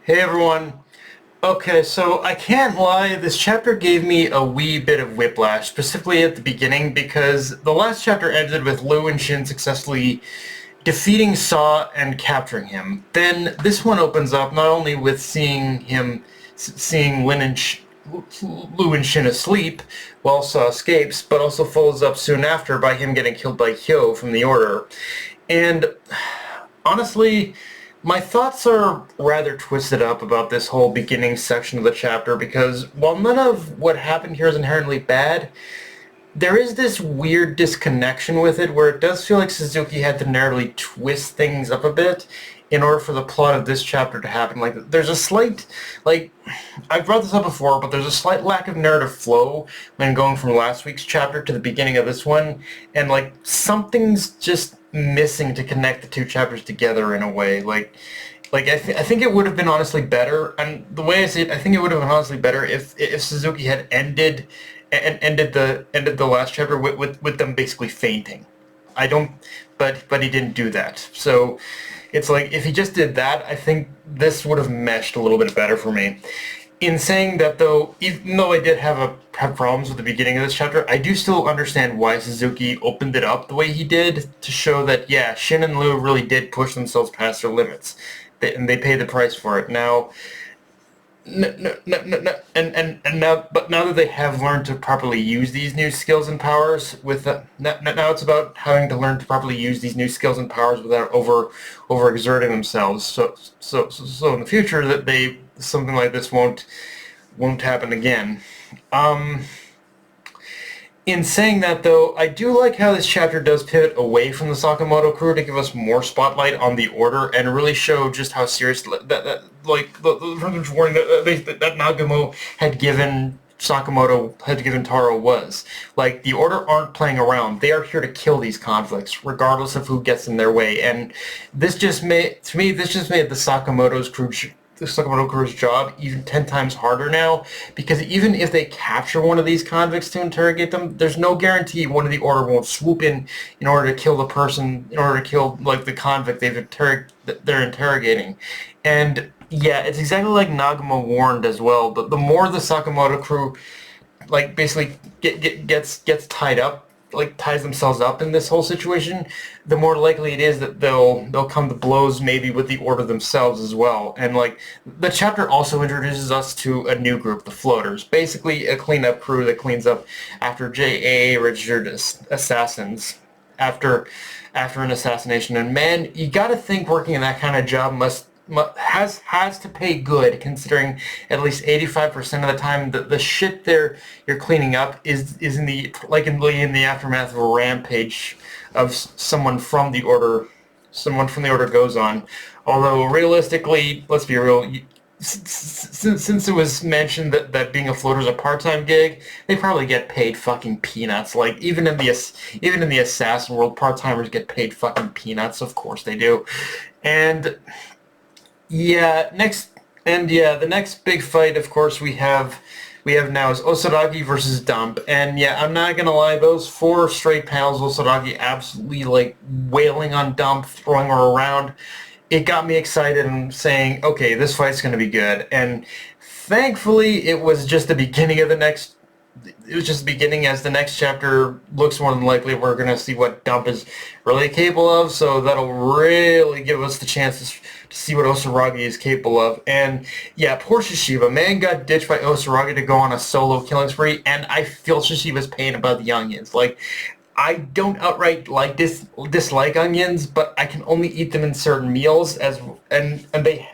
Hey everyone. Okay, so I can't lie, this chapter gave me a wee bit of whiplash, specifically at the beginning, because the last chapter ended with Lu and Shin successfully defeating Saw and capturing him. Then this one opens up not only with seeing Lu and Shin asleep while Saw escapes, but also follows up soon after by him getting killed by Hyo from the Order. And honestly, my thoughts are rather twisted up about this whole beginning section of the chapter because while none of what happened here is inherently bad, there is this weird disconnection with it where it does feel like Suzuki had to narrowly twist things up a bit in order for the plot of this chapter to happen. Like, there's a slight, like, I've brought this up before, but there's a slight lack of narrative flow when going from last week's chapter to the beginning of this one, and, like, something's just missing to connect the two chapters together in a way. I think it would have been honestly better, and the way I see it, I think it would have been honestly better if Suzuki had ended the last chapter with them basically fainting. I don't, but he didn't do that. So it's like if he just did that, I think this would have meshed a little bit better for me. In saying that though, even though I did have problems with the beginning of this chapter, I do still understand why Suzuki opened it up the way he did to show that, yeah, Shin and Lu really did push themselves past their limits, and they paid the price for it. Now, and now, but now that they have learned to properly use these new skills and powers, now it's about having to learn to properly use these new skills and powers without overexerting themselves. So in the future that something like this won't happen again. In saying that, though, I do like how this chapter does pivot away from the Sakamoto crew to give us more spotlight on the Order and really show just how serious the warning that Nagamo had given Taro was. Like, the Order aren't playing around. They are here to kill these conflicts, regardless of who gets in their way. And this just made the Sakamoto crew's job even 10 times harder now, because even if they capture one of these convicts to interrogate them, there's no guarantee one of the Order won't swoop in order to kill the person, in order to kill, like, the convict they're interrogating. And yeah, it's exactly like Nagamo warned as well, but the more the Sakamoto crew, like, basically gets tied up, like, ties themselves up in this whole situation, the more likely it is that they'll come to blows maybe with the Order themselves as well. And, like, the chapter also introduces us to a new group, the Floaters, basically a cleanup crew that cleans up after JAA registered assassins after an assassination. And man, you gotta think working in that kind of job has to pay good, considering at least 85% of the time the shit you're cleaning up is in the aftermath of a rampage of someone from the Order goes on. Although realistically, let's be real, since it was mentioned that being a floater is a part-time gig, they probably get paid fucking peanuts. Like, even in the assassin world, part-timers get paid fucking peanuts. Of course they do. And yeah, the next big fight, of course, we have now is Osaragi versus Dump. And yeah, I'm not gonna lie, those 4 straight panels, Osaragi absolutely, like, wailing on Dump, throwing her around, it got me excited and saying, okay, this fight's gonna be good. And thankfully, it was just the beginning, as the next chapter looks more than likely we're going to see what Dump is really capable of, so that'll really give us the chance to see what Osaragi is capable of. And yeah, poor Shishiba. Man got ditched by Osaragi to go on a solo killing spree, and I feel Shishiba's pain about the onions. Like, I don't outright dislike onions, but I can only eat them in certain meals and they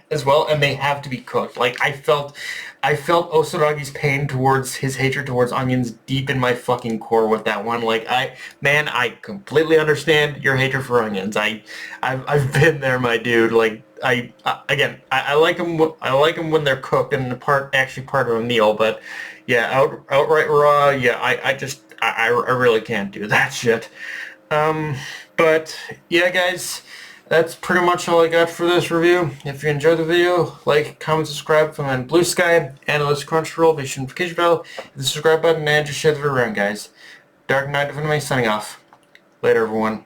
have to be cooked. Like, I felt Osaragi's pain towards his hatred towards onions deep in my fucking core with that one. Like, I completely understand your hatred for onions. I've been there, my dude. Like, I like them. I like them when they're cooked and part of a meal. But yeah, outright raw. Yeah, I really can't do that shit. But yeah, guys, that's pretty much all I got for this review. If you enjoyed the video, like, comment, subscribe, from on Blue Sky, Analyst Crunchyroll, be sure notification bell, hit the subscribe button, and just share the video around, guys. Dark Knight of Anime signing off. Later, everyone.